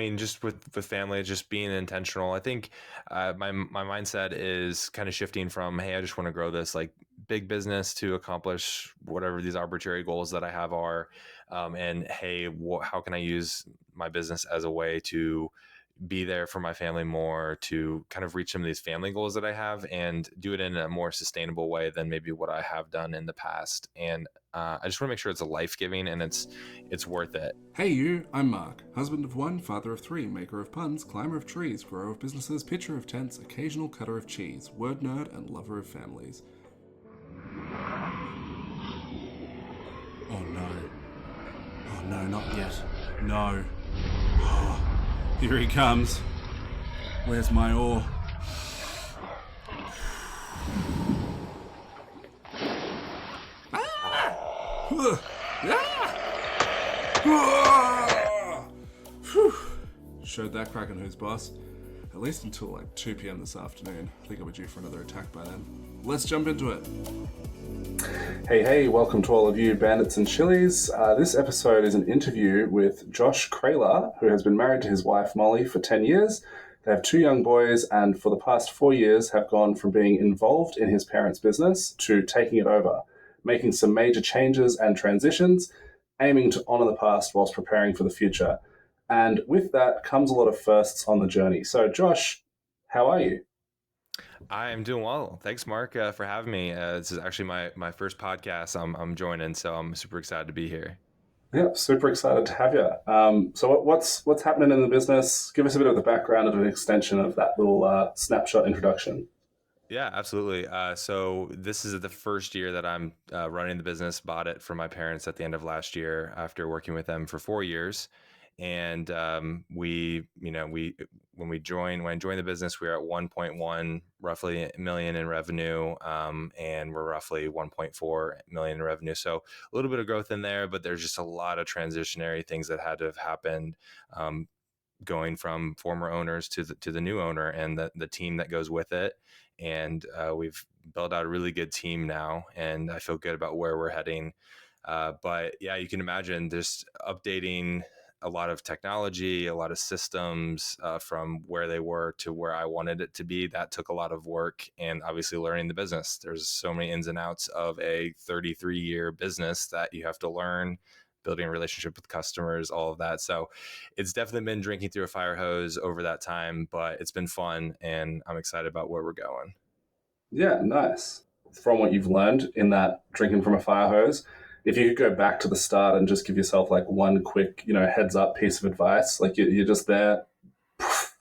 I mean, just with family, just being intentional. I think my mindset is kind of shifting from, hey, I just want to grow this like big business to accomplish whatever these arbitrary goals that I have are, and hey, how can I use my business as a way to be there for my family more, to kind of reach some of these family goals that I have and do it in a more sustainable way than maybe what I have done in the past. And I just want to make sure it's a life giving and it's worth it. Hey you, I'm Mark, husband of one, father of three, maker of puns, climber of trees, grower of businesses, pitcher of tents, occasional cutter of cheese, word nerd, and lover of families. Oh no. Oh no, not yet. No. Oh, here he comes. Where's my oar? Showed that Kraken who's boss. At least until like 2 p.m. this afternoon. I think I'll be due for another attack by then. Let's jump into it. Hey, welcome to all of you bandits and chilies. This episode is an interview with Josh Kroehler, who has been married to his wife Molly for 10 years. They have 2 young boys, and for the past 4 years have gone from being involved in his parents' business to taking it over, making some major changes and transitions, aiming to honor the past whilst preparing for the future. And with that comes a lot of firsts on the journey. So, Josh, how are you? I'm doing well. Thanks, Mark, for having me. This is actually my first podcast I'm joining, so I'm super excited to be here. Yeah, super excited to have you. So, what's happening in the business? Give us a bit of the background and an extension of that little snapshot introduction. Yeah, absolutely. So this is the first year that I'm running the business. Bought it from my parents at the end of last year after working with them for 4 years. And when I joined the business, we were at 1.1 roughly million in revenue, and we're roughly 1.4 million in revenue. So a little bit of growth in there, but there's just a lot of transitionary things that had to have happened. Going from former owners to the new owner and the team that goes with it. And we've built out a really good team now, and I feel good about where we're heading. But yeah, you can imagine just updating a lot of technology, a lot of systems from where they were to where I wanted it to be. That took a lot of work, and obviously learning the business. There's so many ins and outs of a 33-year business that you have to learn, building a relationship with customers, all of that. So it's definitely been drinking through a fire hose over that time, but it's been fun, and I'm excited about where we're going. Yeah, nice. From what you've learned in that drinking from a fire hose, if you could go back to the start and just give yourself like one quick, heads up piece of advice, like you're just there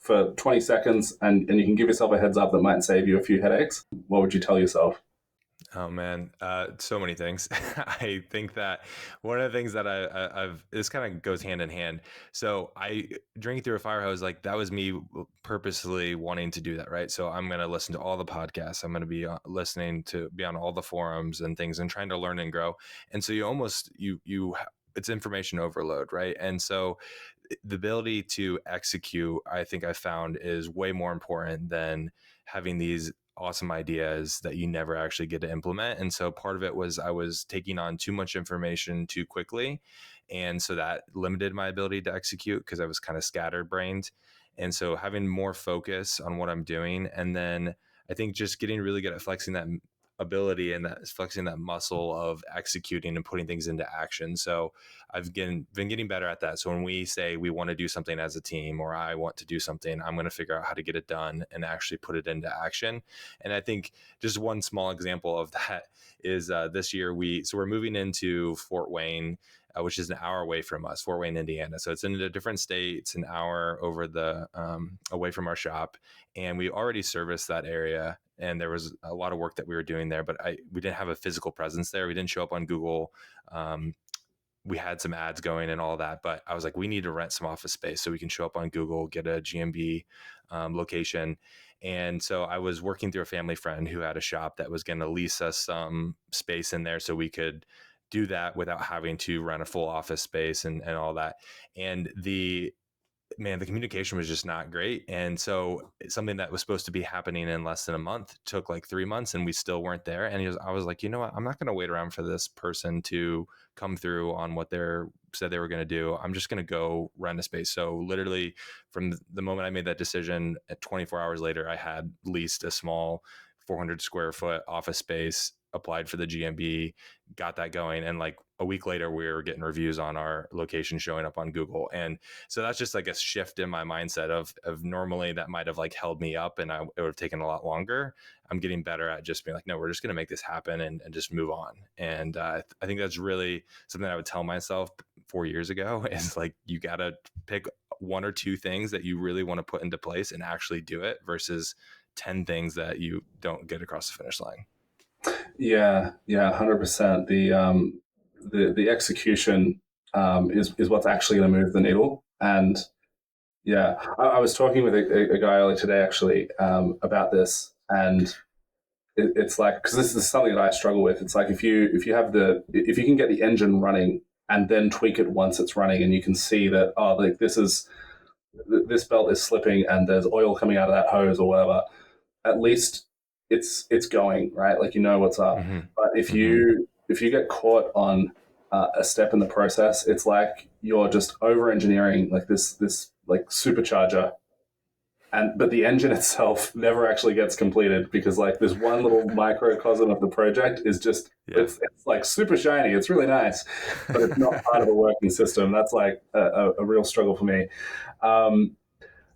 for 20 seconds and you can give yourself a heads up that might save you a few headaches, what would you tell yourself? Oh man, so many things. I think that one of the things that I've this kind of goes hand in hand. So I drinking through a fire hose, like that was me purposely wanting to do that, right? So I'm gonna listen to all the podcasts. I'm gonna be listening to be on all the forums and things, and trying to learn and grow. And so you almost it's information overload, right? And so the ability to execute, I think I found, is way more important than having these awesome ideas that you never actually get to implement. And so part of it was I was taking on too much information too quickly. And so that limited my ability to execute because I was kind of scatterbrained. And so having more focus on what I'm doing, and then I think just getting really good at flexing that ability and that flexing that muscle of executing and putting things into action. So been getting better at that. So when we say we want to do something as a team, or I want to do something, I'm going to figure out how to get it done and actually put it into action. And I think just one small example of that is this year we're moving into Fort Wayne, which is an hour away from us, Fort Wayne, Indiana. So it's in a different state. It's an hour over away from our shop, and we already service that area. And there was a lot of work that we were doing there, but we didn't have a physical presence there. We didn't show up on Google. We had some ads going and all that, but I was like, we need to rent some office space so we can show up on Google, get a GMB location. And so I was working through a family friend who had a shop that was going to lease us some space in there so we could do that without having to rent a full office space and all that. And man, the communication was just not great. And so something that was supposed to be happening in less than a month took like 3 months and we still weren't there. And I was like, you know what? I'm not going to wait around for this person to come through on what they're said they were going to do. I'm just going to go rent a space. So literally from the moment I made that decision, at 24 hours later, I had leased a small 400 square foot office space, applied for the GMB, got that going. And like a week later, we were getting reviews on our location showing up on Google. And so that's just like a shift in my mindset of normally that might have like held me up and it would have taken a lot longer. I'm getting better at just being like, no, we're just going to make this happen and just move on. And I think that's really something I would tell myself 4 years ago is like, you got to pick one or two things that you really want to put into place and actually do it versus 10 things that you don't get across the finish line. Yeah, yeah, 100%. The execution is what's actually going to move the needle. And yeah, I was talking with a guy earlier today actually about this, and it's like, because this is something that I struggle with. It's like if you can get the engine running and then tweak it once it's running, and you can see that, oh, like this belt is slipping and there's oil coming out of that hose or whatever. At least it's going right. Like, you know what's up. Mm-hmm. But Mm-hmm. if you get caught on a step in the process, it's like you're just over engineering like this like supercharger, and but the engine itself never actually gets completed because like this one little microcosm of the project is just Yeah. it's like super shiny. It's really nice, but it's not part of a working system. That's like a real struggle for me. Um,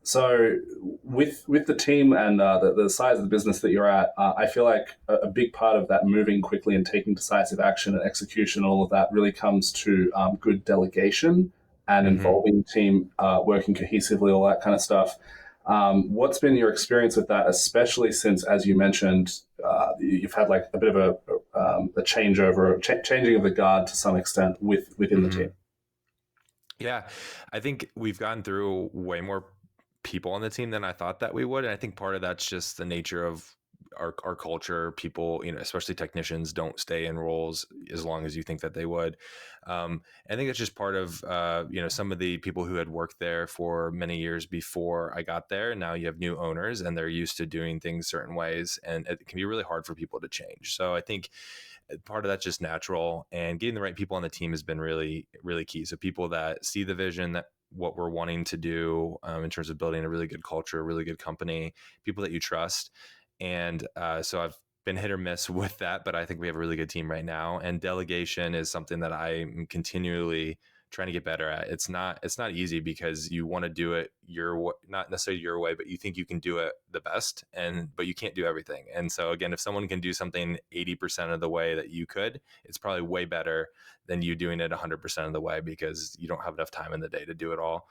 so with the team and the size of the business that you're at, I feel like a big part of that moving quickly and taking decisive action and execution, all of that really comes to good delegation and Mm-hmm. involving the team, working cohesively, all that kind of stuff. What's been your experience with that, especially since, as you mentioned, you've had like a bit of a changeover, changing of the guard to some extent within the Mm-hmm. team? Yeah, I think we've gotten through way more people on the team than I thought that we would. And I think part of that's just the nature of our culture. People, especially technicians, don't stay in roles as long as you think that they would. I think it's just part of, some of the people who had worked there for many years before I got there. Now you have new owners and they're used to doing things certain ways. And it can be really hard for people to change. So I think part of that's just natural, and getting the right people on the team has been really, really key. So people that see the vision, that what we're wanting to do in terms of building a really good culture, a really good company, people that you trust. And so I've been hit or miss with that, but I think we have a really good team right now. And delegation is something that I'm continually trying to get better at. It's not easy because you want to do it not necessarily your way, but you think you can do it the best, but you can't do everything. And so again, if someone can do something 80% of the way that you could, it's probably way better than you doing it 100% of the way because you don't have enough time in the day to do it all.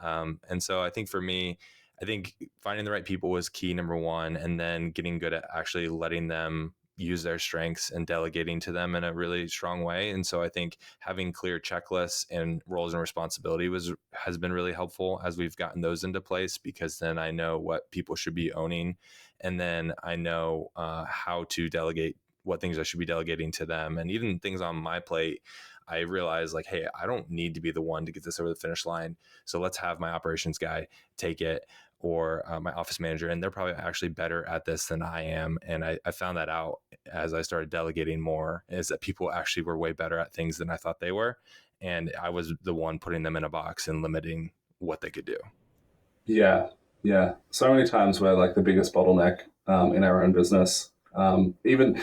And so I think for me, I think finding the right people was key, number one, and then getting good at actually letting them use their strengths and delegating to them in a really strong way. And so I think having clear checklists and roles and responsibility has been really helpful as we've gotten those into place, because then I know what people should be owning, and then I know how to delegate what things I should be delegating to them. And even things on my plate, I realize like, hey, I don't need to be the one to get this over the finish line. So let's have my operations guy take it, or my office manager, and they're probably actually better at this than I am. And I found that out as I started delegating more, is that people actually were way better at things than I thought they were. And I was the one putting them in a box and limiting what they could do. Yeah, yeah. So many times we're like the biggest bottleneck in our own business, even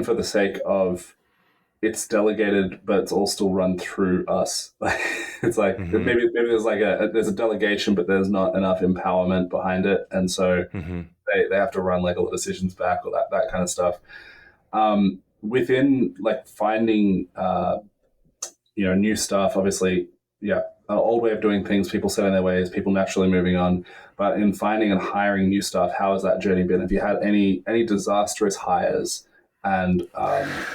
for the sake of it's delegated, but it's all still run through us. It's like Mm-hmm. maybe there's like there's a delegation, but there's not enough empowerment behind it, and so Mm-hmm. they have to run like all the decisions back or that kind of stuff. Within like finding new stuff, obviously, yeah, an old way of doing things, people set in their ways, people naturally moving on. But in finding and hiring new stuff, how has that journey been? Have you had any disastrous hires? And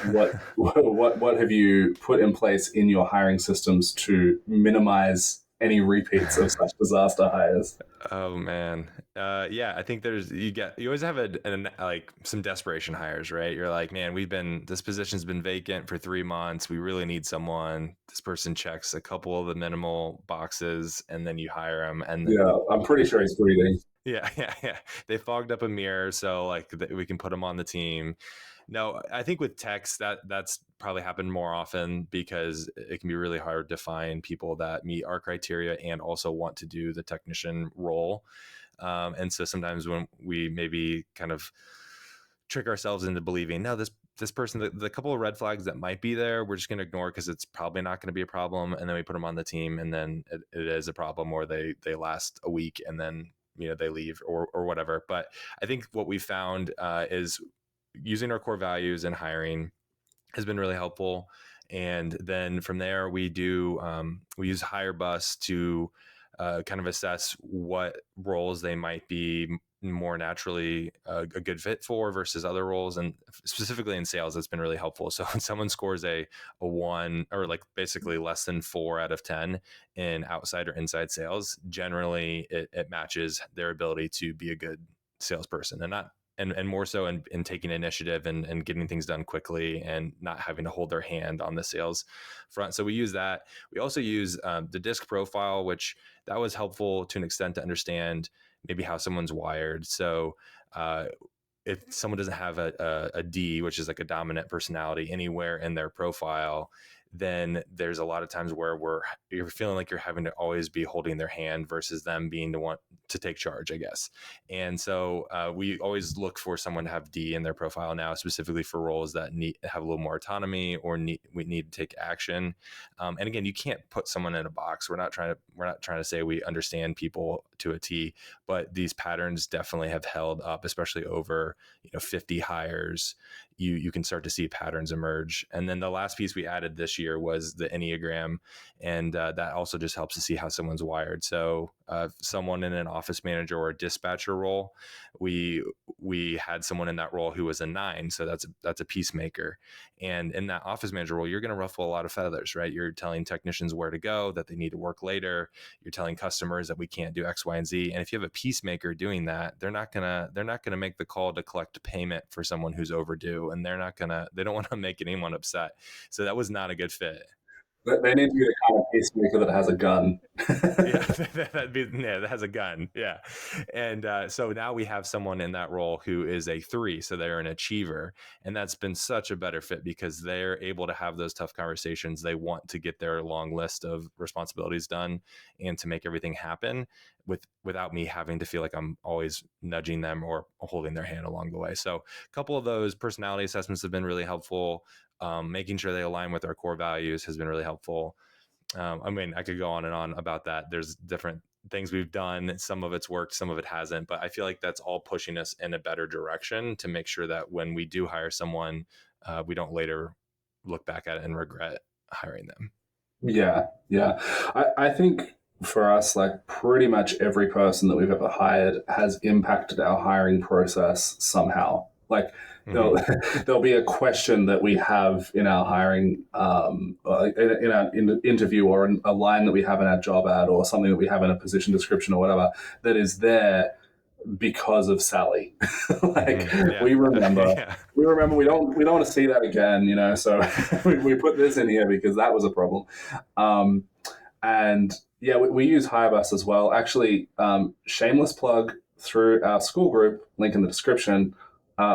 what have you put in place in your hiring systems to minimize any repeats of such disaster hires? Oh man. Yeah, I think you always have like some desperation hires, right? You're like, man, this position's been vacant for 3 months. We really need someone. This person checks a couple of the minimal boxes, and then you hire them. And Yeah, I'm pretty sure he's greedy. yeah, yeah. They fogged up a mirror, so like we can put them on the team. No, I think with techs that's probably happened more often because it can be really hard to find people that meet our criteria and also want to do the technician role. And so sometimes when we maybe kind of trick ourselves into believing, no, this person, the couple of red flags that might be there, we're just going to ignore because it's probably not going to be a problem. And then we put them on the team, and then it is a problem, or they last a week and then they leave or whatever. But I think what we found is using our core values and hiring has been really helpful. And then from there, we use Hire Bus to kind of assess what roles they might be more naturally a good fit for versus other roles. And specifically in sales, it's been really helpful. So when someone scores a one, or like basically less than 4 out of 10 in outside or inside sales, generally it matches their ability to be a good salesperson, and not and more so in taking initiative and getting things done quickly and not having to hold their hand on the sales front. So we use that. We also use the disc profile, which that was helpful to an extent to understand maybe how someone's wired. So if someone doesn't have a D, which is like a dominant personality, anywhere in their profile, then there's a lot of times where you're feeling like you're having to always be holding their hand versus them being the one to take charge, I guess. And so we always look for someone to have D in their profile now, specifically for roles that have a little more autonomy or we need to take action. And again, you can't put someone in a box. We're not trying to say we understand people to a T, but these patterns definitely have held up, especially over 50 hires. You can start to see patterns emerge. And then the last piece we added this year was the Enneagram, and that also just helps to see how someone's wired. So someone in an office manager or a dispatcher role, we had someone in that role who was a 9, so that's a peacemaker. And in that office manager role, you're going to ruffle a lot of feathers, right? You're telling technicians where to go, that they need to work later. You're telling customers that we can't do X, Y, and Z. And if you have a peacemaker doing that, they're not gonna make the call to collect payment for someone who's overdue, and they don't want to make anyone upset. So that was not a good fit. They need to be the kind of peacemaker that has a gun. Yeah, that has a gun. Yeah, and so now we have someone in that role who is a 3, so they're an achiever, and that's been such a better fit because they're able to have those tough conversations. They want to get their long list of responsibilities done and to make everything happen without me having to feel like I'm always nudging them or holding their hand along the way. So a couple of those personality assessments have been really helpful. Making sure they align with our core values has been really helpful. I mean, I could go on and on about that. There's different things we've done. Some of it's worked, some of it hasn't, but I feel like that's all pushing us in a better direction to make sure that when we do hire someone, we don't later look back at it and regret hiring them. Yeah, yeah. I think for us, like pretty much every person that we've ever hired has impacted our hiring process somehow. Like there'll, there'll be a question that we have in our hiring, in our interview, or a line that we have in our job ad, or something that we have in a position description or whatever, that is there because of Sally. Like Yeah. we remember, Yeah. we don't want to see that again, So we put this in here because that was a problem. And yeah, we use Hirebus as well. Actually, shameless plug through our school group, link in the description.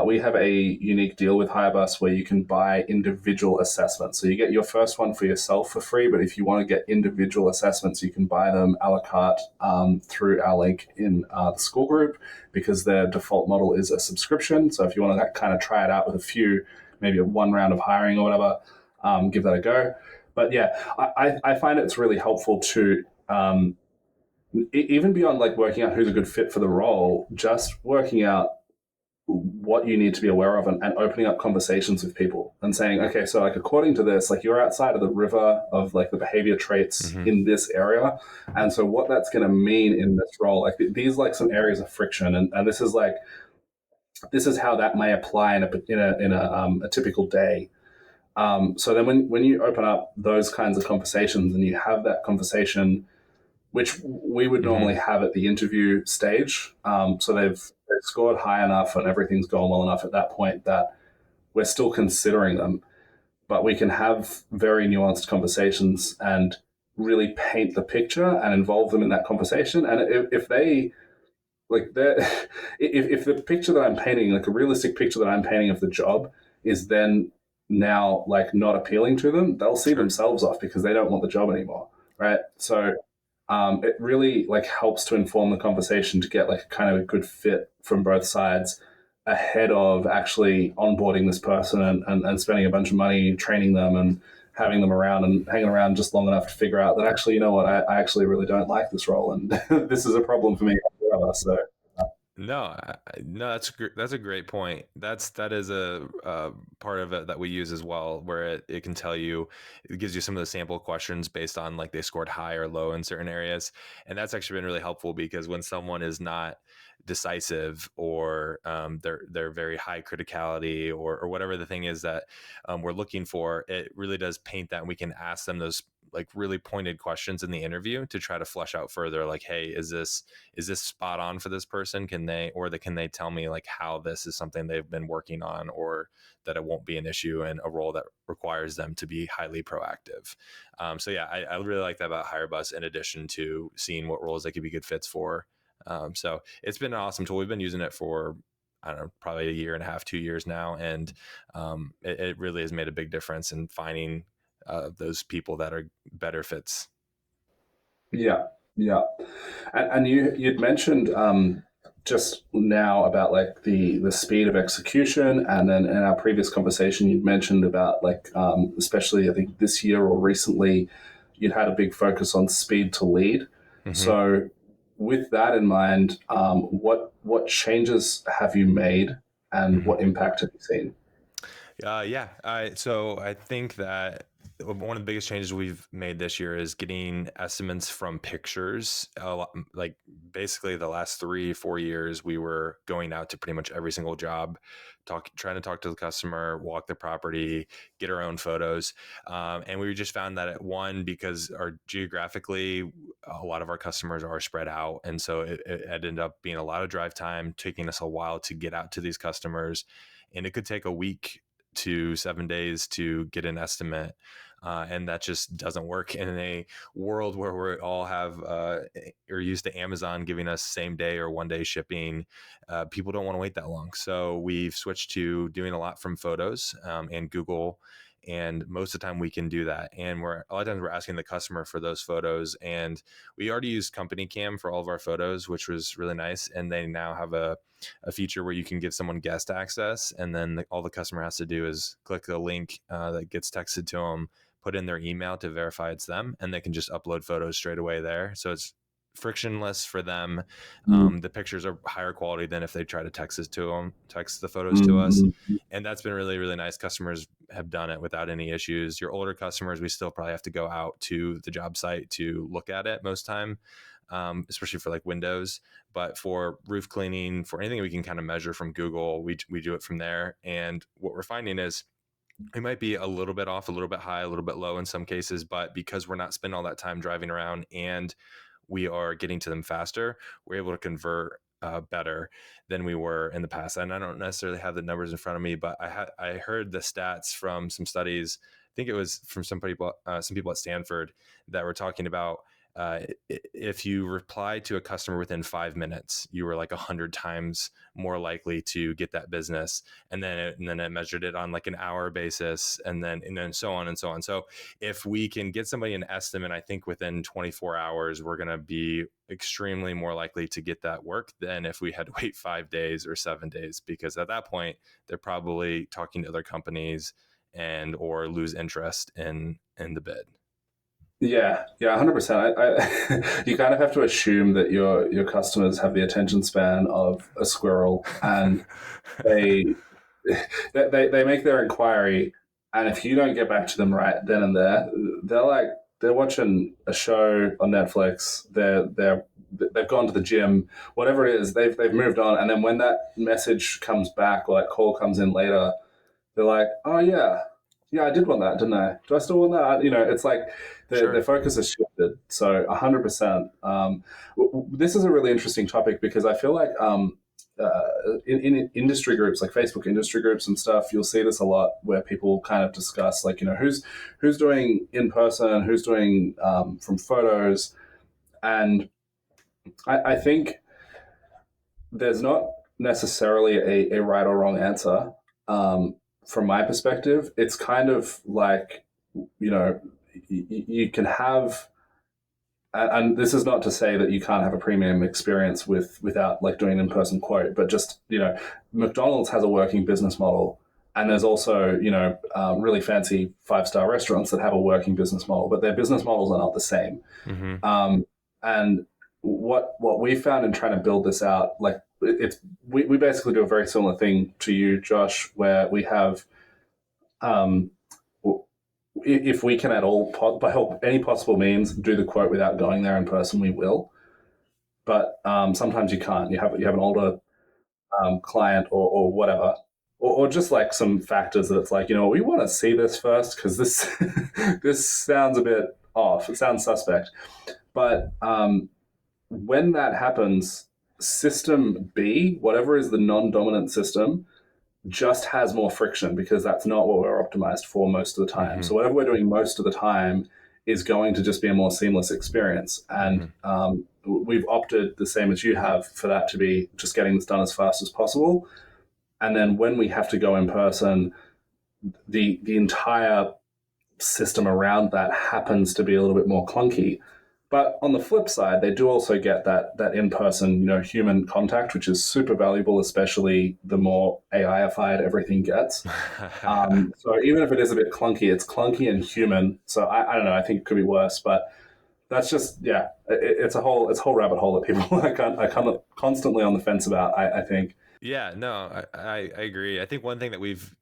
We have a unique deal with Hirebus where you can buy individual assessments. So you get your first one for yourself for free, but if you want to get individual assessments, you can buy them a la carte through our link in the school group, because their default model is a subscription. So if you want to kind of try it out with maybe one round of hiring or whatever, give that a go. But yeah, I find it's really helpful to even beyond like working out who's a good fit for the role, just working out what you need to be aware of, and opening up conversations with people and saying, okay, so like according to this, like you're outside of the river of like the behavior traits in this area, and so what that's going to mean in this role, like these like some areas of friction, and this is how that may apply in a typical day. So then when you open up those kinds of conversations and you have that conversation which we would Hmm. normally have at the interview stage. So they've scored high enough and everything's gone well enough at that point that we're still considering them, but we can have very nuanced conversations and really paint the picture and involve them in that conversation. And if they like that, if the picture that I'm painting, like a realistic picture that I'm painting of the job, is then now like not appealing to them, they'll see Sure. themselves off because they don't want the job anymore, right? So it really like helps to inform the conversation to get like kind of a good fit from both sides ahead of actually onboarding this person and spending a bunch of money training them and having them around and hanging around just long enough to figure out that actually, you know what, I actually really don't like this role and this is a problem for me. So No, no, that's a great point. That is a part of it that we use as well, where it can tell you, it gives you some of the sample questions based on like they scored high or low in certain areas, and that's actually been really helpful because when someone is not decisive or they're very high criticality or whatever the thing is that we're looking for, it really does paint that, and we can ask them those like really pointed questions in the interview to try to flesh out further, like, hey, is this spot on for this person? Can they tell me like how this is something they've been working on, or that it won't be an issue in a role that requires them to be highly proactive. So yeah, I really like that about HireBus, in addition to seeing what roles they could be good fits for. So it's been an awesome tool. We've been using it for, I don't know, probably a year and a half, 2 years now, and it really has made a big difference in finding those people that are better fits. yeah, yeah. And you'd mentioned just now about like the speed of execution, and then in our previous conversation, you'd mentioned about like especially I think this year or recently, you'd had a big focus on speed to lead. Hmm. So, with that in mind, what changes have you made, and Hmm. what impact have you seen? Yeah. So I think that one of the biggest changes we've made this year is getting estimates from pictures. Like basically the last 3, 4 years, we were going out to pretty much every single job, trying to talk to the customer, walk the property, get our own photos. And we just found that at one, because our geographically, a lot of our customers are spread out. And so it ended up being a lot of drive time, taking us a while to get out to these customers. And it could take a week to 7 days to get an estimate. And that just doesn't work in a world where we all have are used to Amazon giving us same day or 1 day shipping. People don't want to wait that long, so we've switched to doing a lot from photos and Google. And most of the time we can do that. And we're a lot of times we're asking the customer for those photos. And we already use Company Cam for all of our photos, which was really nice. And they now have a feature where you can give someone guest access, and then all the customer has to do is click a link that gets texted to them, put in their email to verify it's them, and they can just upload photos straight away there. So it's frictionless for them. The pictures are higher quality than if they try to text the photos to us. Mm-hmm. And that's been really, really nice. Customers have done it without any issues. Your older customers, we still probably have to go out to the job site to look at it most time, especially for like windows. But for roof cleaning, for anything we can kind of measure from Google, we do it from there. And what we're finding is we might be a little bit off, a little bit high, a little bit low in some cases, but because we're not spending all that time driving around and we are getting to them faster, we're able to convert better than we were in the past. And I don't necessarily have the numbers in front of me, but I heard the stats from some studies. I think it was from some people at Stanford, that were talking about if you reply to a customer within 5 minutes, you were like 100 times more likely to get that business. And then it measured it on like an hour basis, and then so on and so on. So if we can get somebody an estimate, I think within 24 hours, we're going to be extremely more likely to get that work than if we had to wait 5 days or 7 days, because at that point, they're probably talking to other companies and or lose interest in the bid. Yeah, yeah, 100%. You kind of have to assume that your customers have the attention span of a squirrel, and they they make their inquiry, and if you don't get back to them right then and there, they're like they're watching a show on Netflix. They've gone to the gym, whatever it is. They've moved on, and then when that message comes back or that call comes in later, they're like, oh yeah. Yeah, I did want that, didn't I? Do I still want that? You know, it's like the Sure. focus has shifted. So 100%. This is a really interesting topic because I feel like in industry groups, like Facebook industry groups and stuff, you'll see this a lot where people kind of discuss like, you know, who's doing in person, who's doing from photos, and I think there's not necessarily a right or wrong answer. From my perspective, it's kind of like, you know, you can have, and this is not to say that you can't have a premium experience without like doing an in-person quote, but just, you know, McDonald's has a working business model, and there's also, you know, really fancy five-star restaurants that have a working business model, but their business models are not the same. Mm-hmm. And what we found in trying to build this out, like it's we basically do a very similar thing to you, Josh, where we have, um, if we can at all by help any possible means do the quote without going there in person, we will. But sometimes you can't. You have an older client or whatever, or just like some factors that it's like, you know, we want to see this first because this this sounds a bit off. It sounds suspect. But when that happens, system B, whatever is the non-dominant system, just has more friction because that's not what we're optimized for most of the time. Mm-hmm. So whatever we're doing most of the time is going to just be a more seamless experience. And Mm-hmm. we've opted the same as you have for that to be just getting this done as fast as possible. And then when we have to go in person, the entire system around that happens to be a little bit more clunky. But on the flip side, they do also get that in person, you know, human contact, which is super valuable, especially the more AIified everything gets. So even if it is a bit clunky, it's clunky and human. So I don't know. I think it could be worse, but that's just yeah. It's a whole rabbit hole that people I constantly on the fence about. I think. Yeah, no, I agree. I think one thing that we've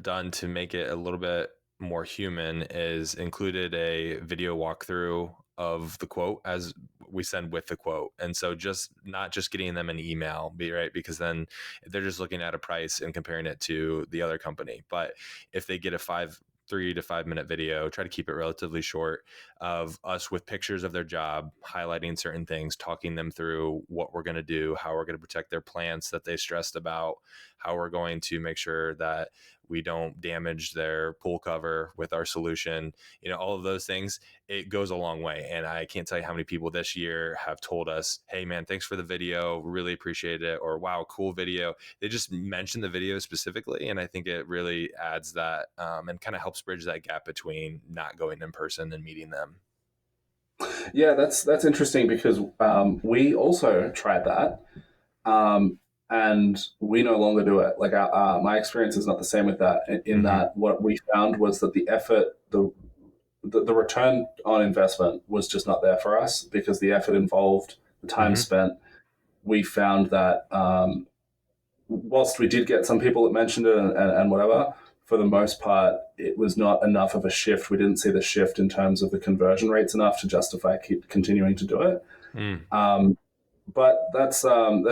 done to make it a little bit more human is included a video walkthrough of the quote as we send with the quote. And so just not just getting them an email, be right, because then they're just looking at a price and comparing it to the other company. But if they get a 3 to 5 minute video, try to keep it relatively short, of us with pictures of their job, highlighting certain things, talking them through what we're going to do, how we're going to protect their plants that they stressed about, how we're going to make sure that we don't damage their pool cover with our solution, you know, all of those things. It goes a long way. And I can't tell you how many people this year have told us, hey man, thanks for the video, really appreciate it, or wow, cool video. They just mentioned the video specifically, and I think it really adds that, and kind of helps bridge that gap between not going in person and meeting them. Yeah, that's interesting because we also tried that, um, and we no longer do it. Like my experience is not the same with that. In Mm-hmm. that, what we found was that the effort, the return on investment was just not there for us because the effort involved, the time Mm-hmm. spent. We found that whilst we did get some people that mentioned it and whatever, for the most part, it was not enough of a shift. We didn't see the shift in terms of the conversion rates enough to justify keep continuing to do it. Mm. Um, but that's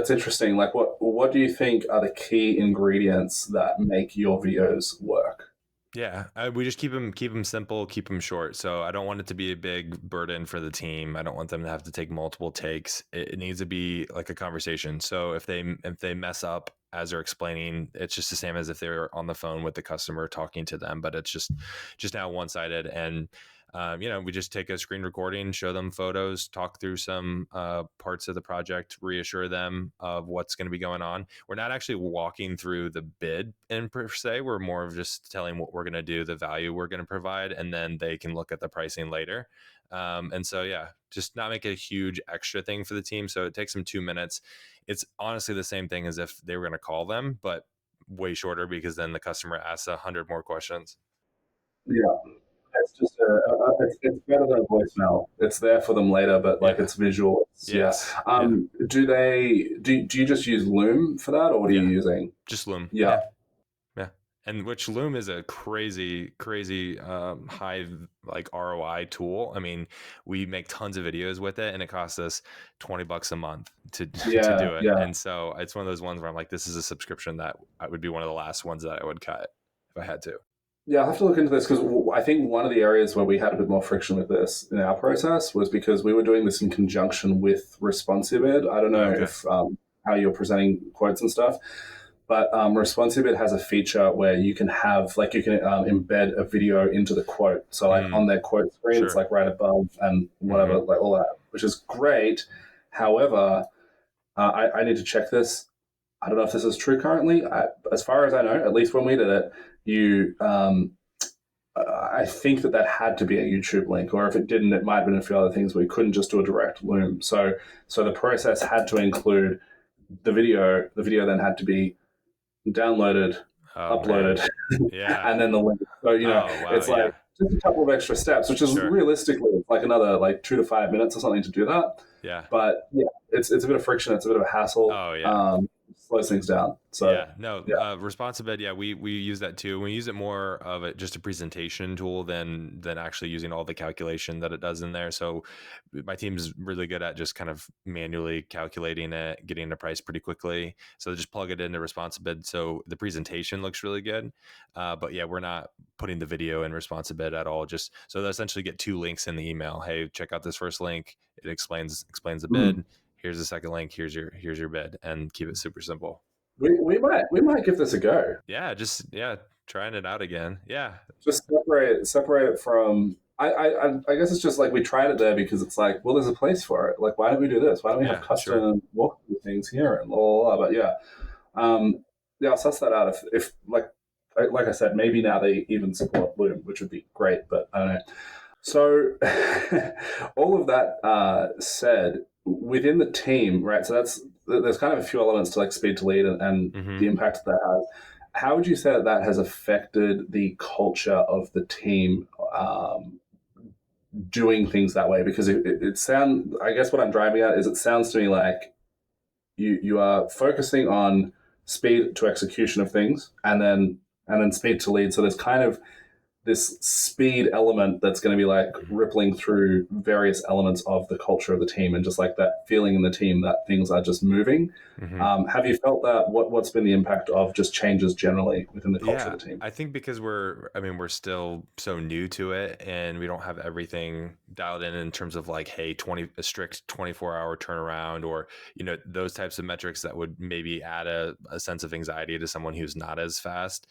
interesting. Like, what do you think are the key ingredients that make your videos work? Yeah, we just keep them simple, keep them short. So I don't want it to be a big burden for the team. I don't want them to have to take multiple takes. It needs to be like a conversation. So if they mess up as they're explaining, it's just the same as if they were on the phone with the customer talking to them, but it's just now one sided. And we just take a screen recording, show them photos, talk through some parts of the project, reassure them of what's going to be going on. We're not actually walking through the bid in per se. We're more of just telling what we're going to do, the value we're going to provide, and then they can look at the pricing later. And so, yeah, just not make it a huge extra thing for the team. So it takes them 2 minutes. It's honestly the same thing as if they were going to call them, but way shorter because then the customer asks 100 more questions. Yeah, it's better than a voicemail. It's there for them later, but like Yeah. it's visual. Yeah. Yes. Yeah. Do you just use Loom for that, or what are you Yeah. using? Just Loom. Yeah. Yeah. Yeah. And which Loom is a crazy, crazy high like ROI tool. I mean, we make tons of videos with it, and it costs us $20 a month to to Yeah. do it. Yeah. And so it's one of those ones where I'm like, this is a subscription that I would be one of the last ones that I would cut if I had to. Yeah, I'll have to look into this because I think one of the areas where we had a bit more friction with this in our process was because we were doing this in conjunction with Responsive Ed. I don't Oh, know okay. if how you're presenting quotes and stuff, but Responsive Ed has a feature where you can have like you can embed a video into the quote. So like Mm, on their quote screen, it's sure. like right above and whatever, Hmm. like all that, which is great. However, I need to check this. I don't know if this is true currently. As far as I know, at least when we did it, you I think that had to be a YouTube link, or if it didn't, it might have been a few other things. We couldn't just do a direct loom. So the process had to include the video. The video then had to be downloaded, Oh man. uploaded, Yeah. and then the link. So Oh wow. it's like Yeah. just a couple of extra steps, which is Sure. realistically like another like 2 to 5 minutes or something to do that. Yeah. But yeah, it's a bit of friction. It's a bit of a hassle. Oh yeah. Slows things down. So Yeah, no, yeah. responsive ed. Yeah, we use that too. We use it more of a just a presentation tool than actually using all the calculation that it does in there. So my team's really good at just kind of manually calculating it, getting the price pretty quickly. So they just plug it into responsive ed. So the presentation looks really good. But yeah, we're not putting the video in responsive ed at all. Just so they essentially get two links in the email. Hey, check out this first link. It explains the Mm. bid. Here's the second link. Here's your bid, and keep it super simple. We might give this a go. Yeah, just yeah, trying it out again. Yeah, Just separate it from. I guess it's just like we tried it there because it's like, well, there's a place for it. Like, why don't we do this? Why don't we have yeah, sure. custom walkthrough things here and blah, blah, blah. But yeah, I'll suss that out. If like I said, maybe now they even support Loom, which would be great. But I don't know. So all of that said, within the team, right? So there's kind of a few elements to like speed to lead and Hmm. the impact that has. How would you say that has affected the culture of the team doing things that way? Because it sounds, I guess what I'm driving at is it sounds to me like you are focusing on speed to execution of things and then speed to lead. So there's kind of this speed element that's going to be like rippling through various elements of the culture of the team and just like that feeling in the team that things are just moving. Hmm. Have you felt that? What's been the impact of just changes generally within the culture Yeah, of the team? I think because we're still so new to it and we don't have everything dialed in terms of like, hey, a strict 24-hour turnaround or, those types of metrics that would maybe add a sense of anxiety to someone who's not as fast.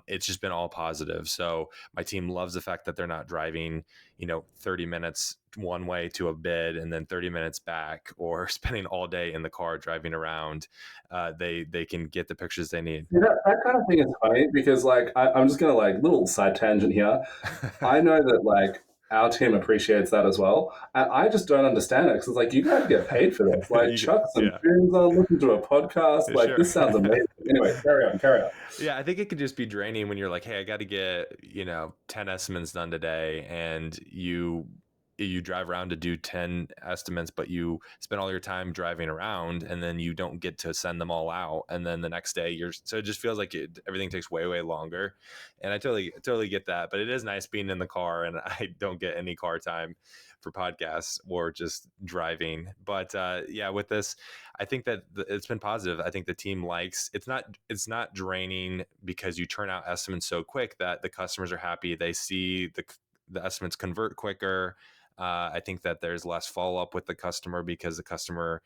It's just been all positive. So my team loves the fact that they're not driving, 30 minutes one way to a bid and then 30 minutes back or spending all day in the car driving around. They can get the pictures they need. Yeah, that kind of thing is funny because like I'm just gonna like little side tangent here. I know that like our team appreciates that as well. And I just don't understand it because it's like you guys get paid for this. Like chuck some Yeah, tunes on, listen to a podcast. Like sure. this sounds amazing. Anyway, carry on, carry on. Yeah, I think it could just be draining when you're like, hey, I got to get 10 estimates done today, and you drive around to do 10 estimates, but you spend all your time driving around, and then you don't get to send them all out, and then the next day so it just feels like everything takes way longer, and I totally get that, but it is nice being in the car, and I don't get any car time for podcasts or just driving, but yeah, with this I think that it's been positive. I think the team likes it's not draining because you turn out estimates so quick that the customers are happy. They see the estimates convert quicker. I think that there's less follow up with the customer because the customer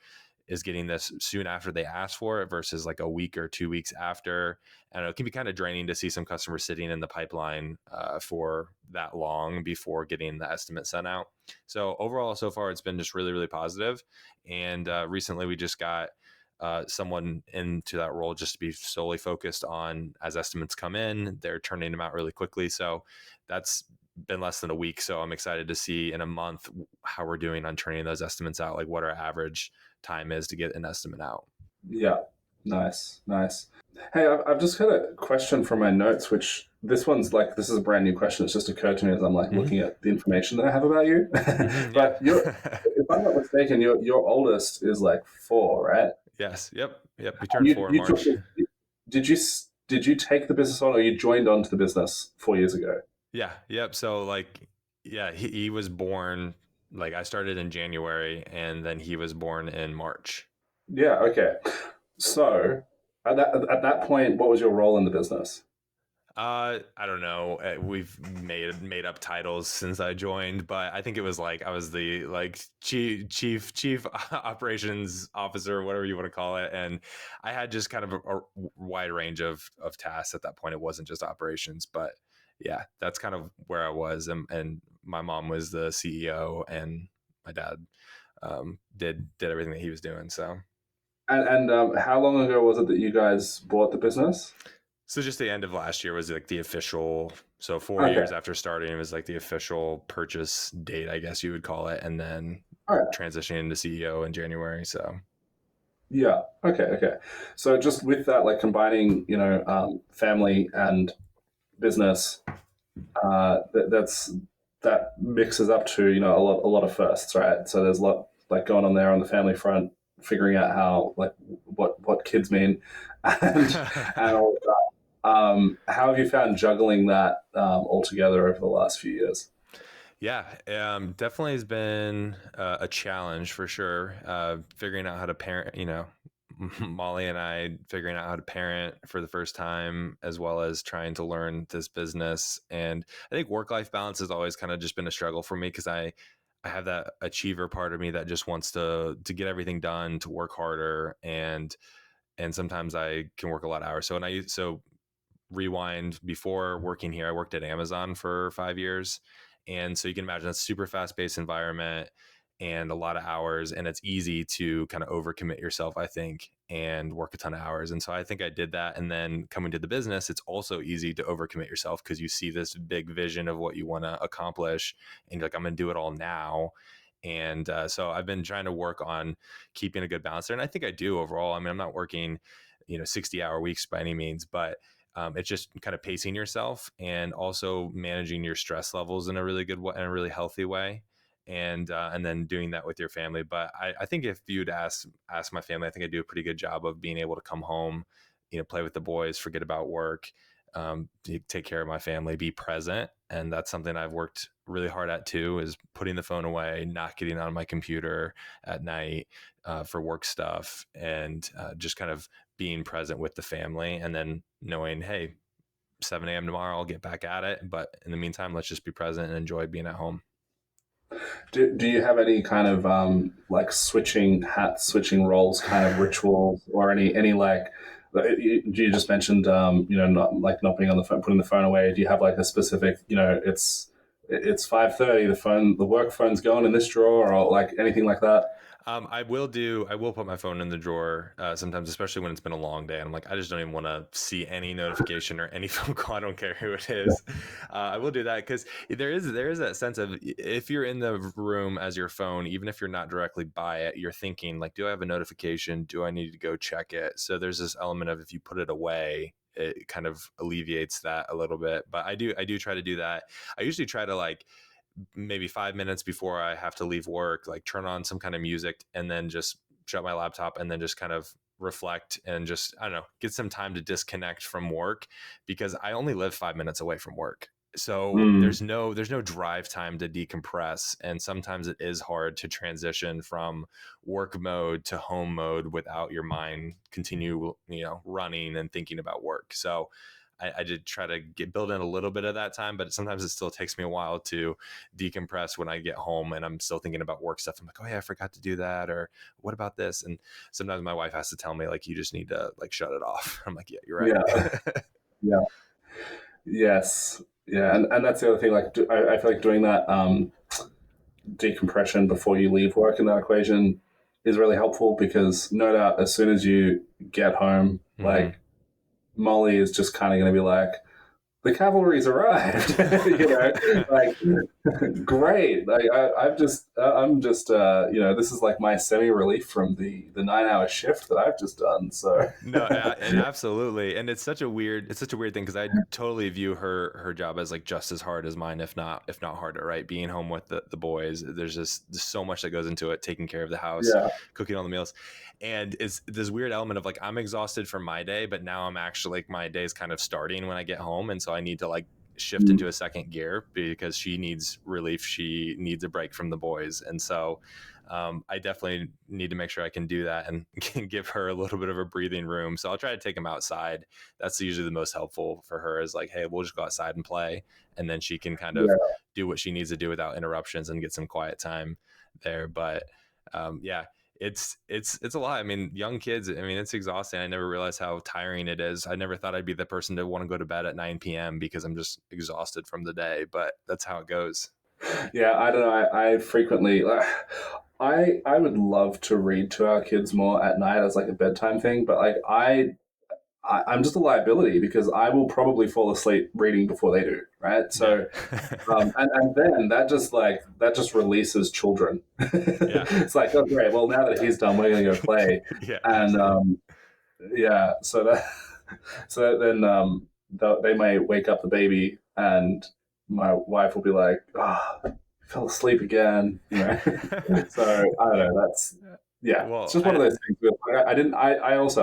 is getting this soon after they ask for it versus like a week or 2 weeks after. And it can be kind of draining to see some customers sitting in the pipeline for that long before getting the estimate sent out. So overall, so far, it's been just really positive. And recently, we just got someone into that role just to be solely focused on as estimates come in, they're turning them out really quickly. So that's been less than a week. So I'm excited to see in a month how we're doing on turning those estimates out, like what our average time is to get an estimate out. Yeah, nice, nice. Hey, I've just got a question from my notes, which this one's like this is a brand new question. It's just occurred to me as I'm like Hmm. looking at the information that I have about you. Yeah. But if I'm not mistaken, your oldest is like 4, right? Yes. Yep. We And turned 4 in March. did you did you take the business on, or you joined onto the business 4 years ago? Yeah. Yep. So like, yeah, he was born, like I started in January and then he was born in March. Yeah. Okay. So at that point, what was your role in the business? I don't know. We've made up titles since I joined, but I think it was like I was the like chief operations officer, whatever you want to call it, and I had just kind of a wide range of tasks at that point. It wasn't just operations, but yeah, that's kind of where I was, and my mom was the CEO, and my dad did everything that he was doing. So. And how long ago was it that you guys bought the business? So just the end of last year was like the official. So 4 years Okay. after starting, it was like the official purchase date, I guess you would call it, and then All right. transitioning into CEO in January. So Yeah. Okay. Okay. So just with that, like combining, family and business, that's that mixes up to a lot of firsts, right? So there's a lot like going on there on the family front, figuring out how like what kids mean, and all of that. How have you found juggling that all together over the last few years? yeah, definitely has been a challenge for sure. Figuring out how to parent, Molly and I figuring out how to parent for the first time, as well as trying to learn this business. And I think work life balance has always kind of just been a struggle for me because I have that achiever part of me that just wants to get everything done, to work harder, and sometimes I can work a lot of hours. So rewind, before working here, I worked at Amazon for 5 years. And so you can imagine a super fast paced environment and a lot of hours. And it's easy to kind of overcommit yourself, I think, and work a ton of hours. And so I think I did that. And then coming to the business, it's also easy to overcommit yourself because you see this big vision of what you want to accomplish. And you're like, I'm going to do it all now. And so I've been trying to work on keeping a good balance there. And I think I do overall. I mean, I'm not working, 60-hour weeks by any means, but it's just kind of pacing yourself and also managing your stress levels in a really good way, in a really healthy way, and then doing that with your family. But I think if you'd ask my family, I think I do a pretty good job of being able to come home, play with the boys, forget about work, take care of my family, be present, and that's something I've worked really hard at too. Is putting the phone away, not getting on my computer at night for work stuff, and just kind of being present with the family, and then knowing, hey, 7 a.m. tomorrow, I'll get back at it. But in the meantime, let's just be present and enjoy being at home. Do you have any kind of like switching hats, switching roles kind of rituals, or any like? You just mentioned not being on the phone, putting the phone away. Do you have like a specific it's 5:30, the work phone's going in this drawer, or like anything like that? I will put my phone in the drawer sometimes, especially when it's been a long day. And I'm like, I just don't even want to see any notification or any phone call. I don't care who it is. I will do that because there is that sense of, if you're in the room as your phone, even if you're not directly by it, you're thinking like, do I have a notification? Do I need to go check it? So there's this element of, if you put it away, it kind of alleviates that a little bit. But I do try to do that. I usually try to, like, maybe 5 minutes before I have to leave work, like turn on some kind of music and then just shut my laptop and then just kind of reflect and just, I don't know, get some time to disconnect from work, because I only live 5 minutes away from work. So Mm, there's no drive time to decompress. And sometimes it is hard to transition from work mode to home mode without your mind continue, running and thinking about work. So I did try to build in a little bit of that time, but sometimes it still takes me a while to decompress when I get home and I'm still thinking about work stuff. I'm like, oh yeah, I forgot to do that, or what about this? And sometimes my wife has to tell me, like, you just need to, like, shut it off. I'm like, yeah, you're right. yeah, yeah, yes, yeah, and that's the other thing. Like, I feel like doing that decompression before you leave work in that equation is really helpful because no doubt as soon as you get home, Hmm. like Molly is just kind of going to be like, the cavalry's arrived, like great. Like I'm just, this is like my semi relief from the 9 hour shift that I've just done. So No, absolutely, and it's such a weird thing because I totally view her job as like just as hard as mine, if not harder. Right, being home with the boys, there's so much that goes into it, taking care of the house, yeah, cooking all the meals, and it's this weird element of, like, I'm exhausted from my day, but now I'm actually, like, my day's kind of starting when I get home, and so I need to, like, shift into a second gear because she needs relief, she needs a break from the boys, and so I definitely need to make sure I can do that and can give her a little bit of a breathing room. So I'll try to take them outside. That's usually the most helpful for her, is like, hey, we'll just go outside and play, and then she can kind of Yeah. do what she needs to do without interruptions and get some quiet time there. But yeah, it's a lot. I mean, young kids, I mean, it's exhausting. I never realized how tiring it is. I never thought I'd be the person to want to go to bed at 9 p.m. because I'm just exhausted from the day, but that's how it goes. Yeah, I don't know. I frequently, I would love to read to our kids more at night as like a bedtime thing, but like I'm just a liability because I will probably fall asleep reading before they do, right? Yeah. So, and then that just releases children. Yeah. It's like, oh great, well now that he's done, we're gonna go play, Yeah, and exactly. yeah, so that so then they may wake up the baby, and my wife will be like, "Ah, oh, fell asleep again," you know. So I don't know. That's yeah. It's Well, just one of those things. Where I didn't. I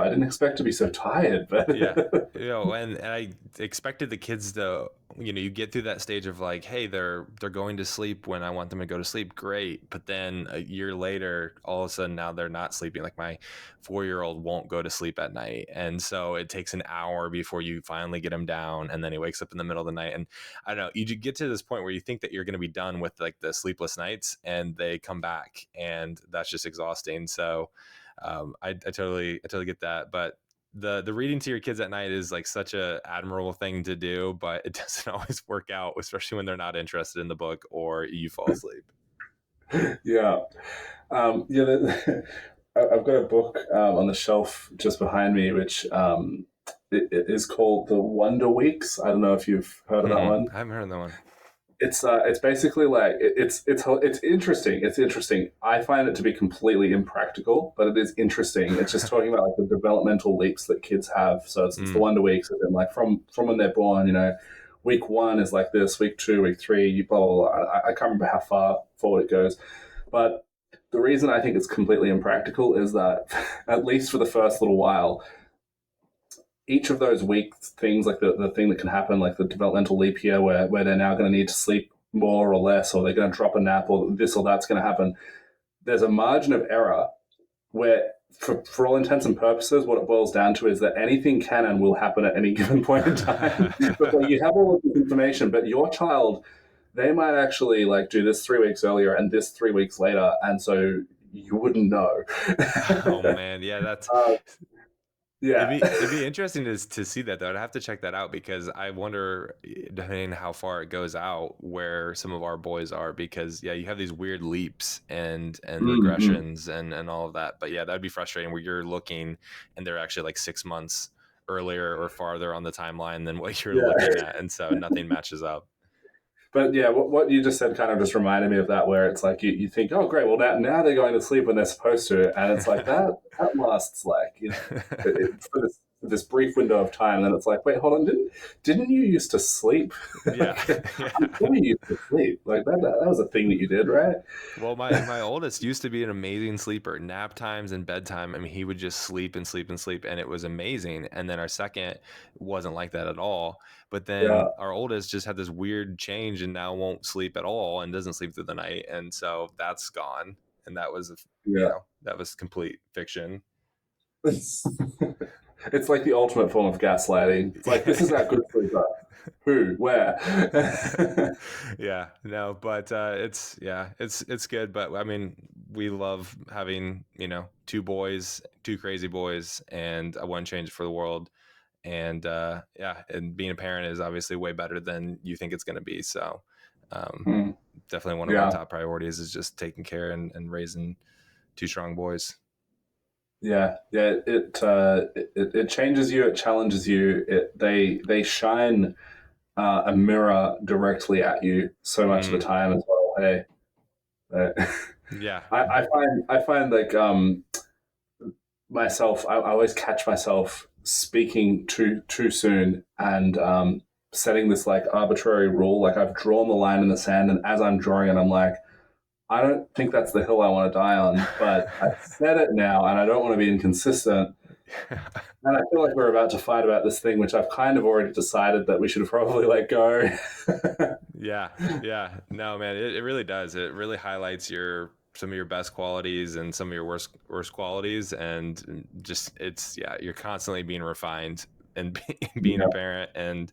didn't expect to be so tired, yeah, but and I expected the kids to, you get through that stage of like, hey, they're going to sleep when I want them to go to sleep, great, but then a year later, all of a sudden now they're not sleeping. Like my 4-year-old won't go to sleep at night, and so it takes an hour before you finally get him down, and then he wakes up in the middle of the night. And I don't know, you get to this point where you think that you're going to be done with like the sleepless nights, and they come back, and that's just exhausting. So I totally get that. But the reading to your kids at night is like such a admirable thing to do, but it doesn't always work out, especially when they're not interested in the book or you fall asleep. yeah, yeah. I've got a book on the shelf just behind me, which it is called The Wonder Weeks. I don't know if you've heard of that one. I haven't heard of that one. It's basically like it's interesting. It's interesting. I find it to be completely impractical, but it is interesting. It's just talking about like the developmental leaps that kids have. So it's the Mm, wonder weeks, and like from when they're born. Week one is like this. Week two, week three, you blah blah blah. I can't remember how far forward it goes, but the reason I think it's completely impractical is that at least for the first little while, each of those weak things, like the thing that can happen, like the developmental leap year where they're now going to need to sleep more or less, or they're going to drop a nap, or this or that's going to happen, there's a margin of error where, for all intents and purposes, what it boils down to is that anything can and will happen at any given point in time. But like, you have all of this information, but your child, they might actually like do this 3 weeks earlier and this 3 weeks later, and so you wouldn't know. oh man, yeah, that's uh, yeah. it'd be interesting to see that though. I'd have to check that out because I wonder, depending how far it goes out, where some of our boys are. Because yeah, you have these weird leaps and Mm-hmm. regressions and all of that. But yeah, that'd be frustrating where you're looking and they're actually like 6 months earlier or farther on the timeline than what you're Yeah. looking at, and so nothing matches up. But yeah, what you just said kind of just reminded me of that, where it's like you think, oh great, well now they're going to sleep when they're supposed to, and it's like that lasts like for this brief window of time, and then it's like, wait, hold on, didn't you used to sleep? Yeah, Like, I'm yeah. sure you used to sleep. Like that was a thing that you did, right? Well, my oldest used to be an amazing sleeper. Nap times and bedtime, I mean, he would just sleep and sleep and sleep, and it was amazing. And then our second wasn't like that at all. But then Yeah, our oldest just had this weird change and now won't sleep at all and doesn't sleep through the night. And so that's gone. And that was, yeah. that was complete fiction. It's, it's like the ultimate form of gaslighting. It's like this is our good sleeper. Who? Where? Yeah, no, but it's good. But I mean, we love having two boys, two crazy boys, and I wouldn't change it for the world. And yeah, and being a parent is obviously way better than you think it's going to be. So um, Hmm. definitely one of my Yeah. top priorities is just taking care and raising two strong boys. Yeah, yeah, it changes you, it challenges you. They shine a mirror directly at you so much of the Mm, time as well. Hey, uh, yeah. I find like myself, I always catch myself speaking too soon and setting this like arbitrary rule. Like I've drawn the line in the sand, and as I'm drawing it, I'm like, I don't think that's the hill I want to die on, but I said it now, and I don't want to be inconsistent. And I feel like we're about to fight about this thing, which I've kind of already decided that we should probably let go. Yeah, yeah. No, man, it really does. It really highlights your some of your best qualities and some of your worst qualities, and just it's yeah, you're constantly being refined and being a Yeah. parent and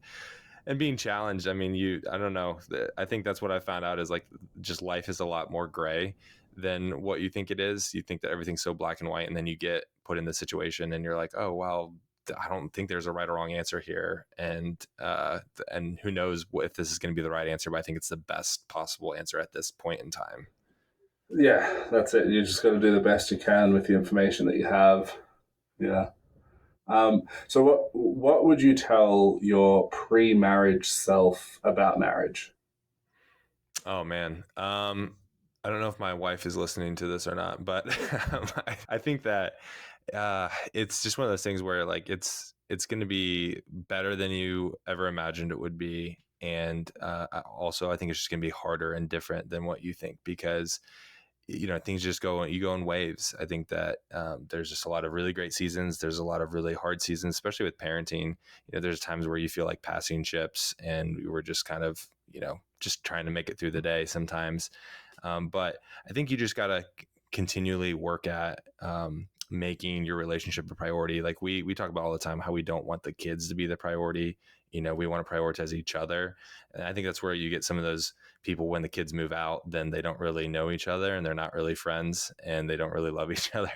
being challenged. I mean, I don't know. I think that's what I found out is like just life is a lot more gray than what you think it is. You think that everything's so black and white, and then you get put in the situation and you're like, oh, well, I don't think there's a right or wrong answer here. And who knows if this is going to be the right answer, but I think it's the best possible answer at this point in time. Yeah, that's it. You just got to do the best you can with the information that you have. Yeah. So what would you tell your pre-marriage self about marriage? Oh man. I don't know if my wife is listening to this or not, but I think that it's just one of those things where like it's going to be better than you ever imagined it would be, and also I think it's just going to be harder and different than what you think because things just you go in waves. I think that there's just a lot of really great seasons, there's a lot of really hard seasons, especially with parenting. There's times where you feel like passing ships and we were just kind of just trying to make it through the day sometimes. But I think you just got to continually work at making your relationship a priority. Like we talk about all the time how we don't want the kids to be the priority. We want to prioritize each other, and I think that's where you get some of those people when the kids move out, then they don't really know each other and they're not really friends and they don't really love each other.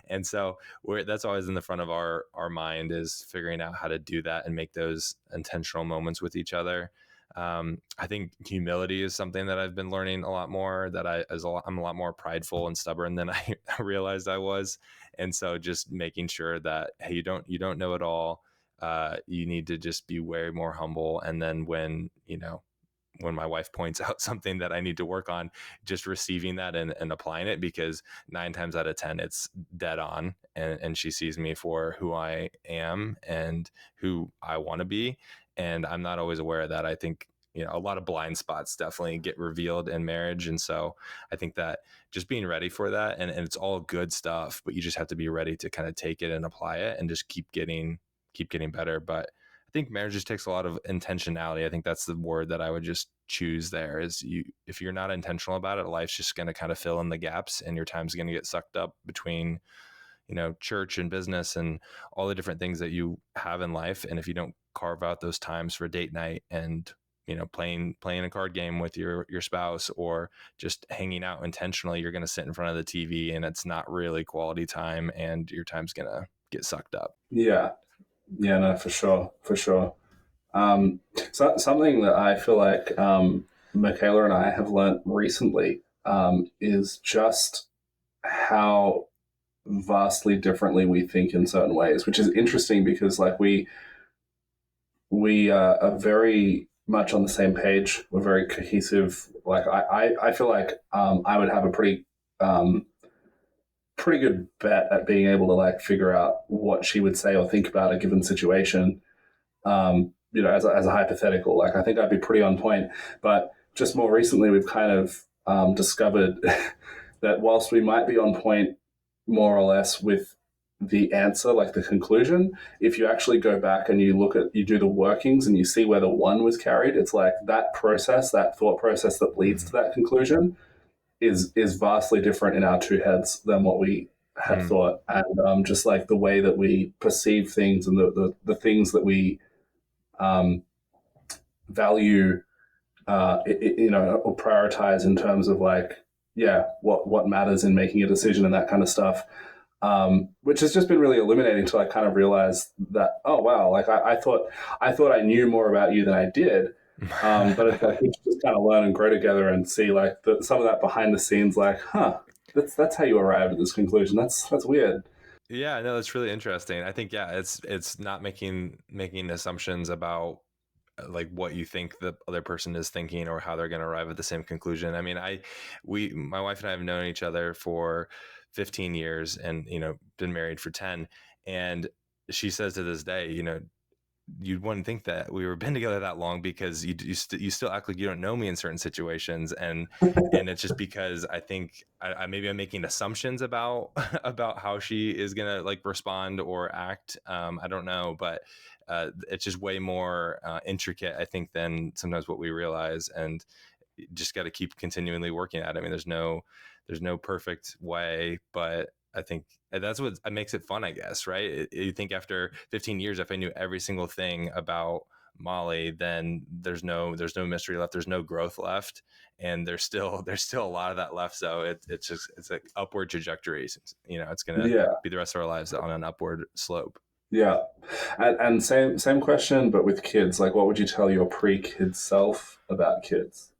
And so that's always in the front of our mind, is figuring out how to do that and make those intentional moments with each other. I think humility is something that I've been learning a lot more. That I'm a lot more prideful and stubborn than I realized I was, and so just making sure that hey, you don't know it all. You need to just be way more humble, and then when my wife points out something that I need to work on, just receiving that and applying it, because 9 times out of 10 it's dead on, and she sees me for who I am and who I want to be, and I'm not always aware of that. I think a lot of blind spots definitely get revealed in marriage, and so I think that just being ready for that, and it's all good stuff, but you just have to be ready to kind of take it and apply it and just keep getting better. But I think marriage just takes a lot of intentionality. I think that's the word that I would just choose there. Is if you're not intentional about it, life's just going to kind of fill in the gaps, and your time's going to get sucked up between church and business and all the different things that you have in life. And if you don't carve out those times for date night and playing a card game with your spouse, or just hanging out intentionally, you're going to sit in front of the TV and it's not really quality time, and your time's going to get sucked up. Yeah, yeah, no, for sure, for sure. Something that I feel like Michaela and I have learnt recently is just how vastly differently we think in certain ways, which is interesting because like we are very much on the same page. We're very cohesive. Like I feel like I would have a um, pretty good bet at being able to like figure out what she would say or think about a given situation. As a hypothetical, like I think I'd be pretty on point. But just more recently, we've kind of discovered that whilst we might be on point more or less with the answer, like the conclusion, if you actually go back and you do the workings and you see where the one was carried, it's like that process, that thought process that leads to that conclusion is vastly different in our two heads than what we had Mm-hmm. thought. And just like the way that we perceive things and the things that we um, value, or prioritize in terms of like, yeah, what matters in making a decision and that kind of stuff. Which has just been really illuminating to like kind of realize that, oh wow, like I thought I knew more about you than I did. But it's like we just kind of learn and grow together and see like some of that behind the scenes, like, huh, that's how you arrived at this conclusion. That's weird. Yeah, no, that's really interesting. I think yeah, it's not making assumptions about like what you think the other person is thinking or how they're going to arrive at the same conclusion. I mean, my wife and I have known each other for 15 years, and been married for 10, and she says to this day, you wouldn't think that we were been together that long, because you still act like you don't know me in certain situations, and it's just because I think maybe I'm making assumptions about about how she is gonna like respond or act. I don't know, but it's just way more intricate, I think, than sometimes what we realize, and just got to keep continually working at it. I mean, there's no perfect way, but I think that's what makes it fun, I guess, right? You think after 15 years, if I knew every single thing about Molly, then there's no mystery left. There's no growth left, and there's still a lot of that left. So it's an upward trajectory. It's gonna Yeah, be the rest of our lives on an upward slope. yeah. And same question, but with kids. Like, what would you tell your pre-kid self about kids?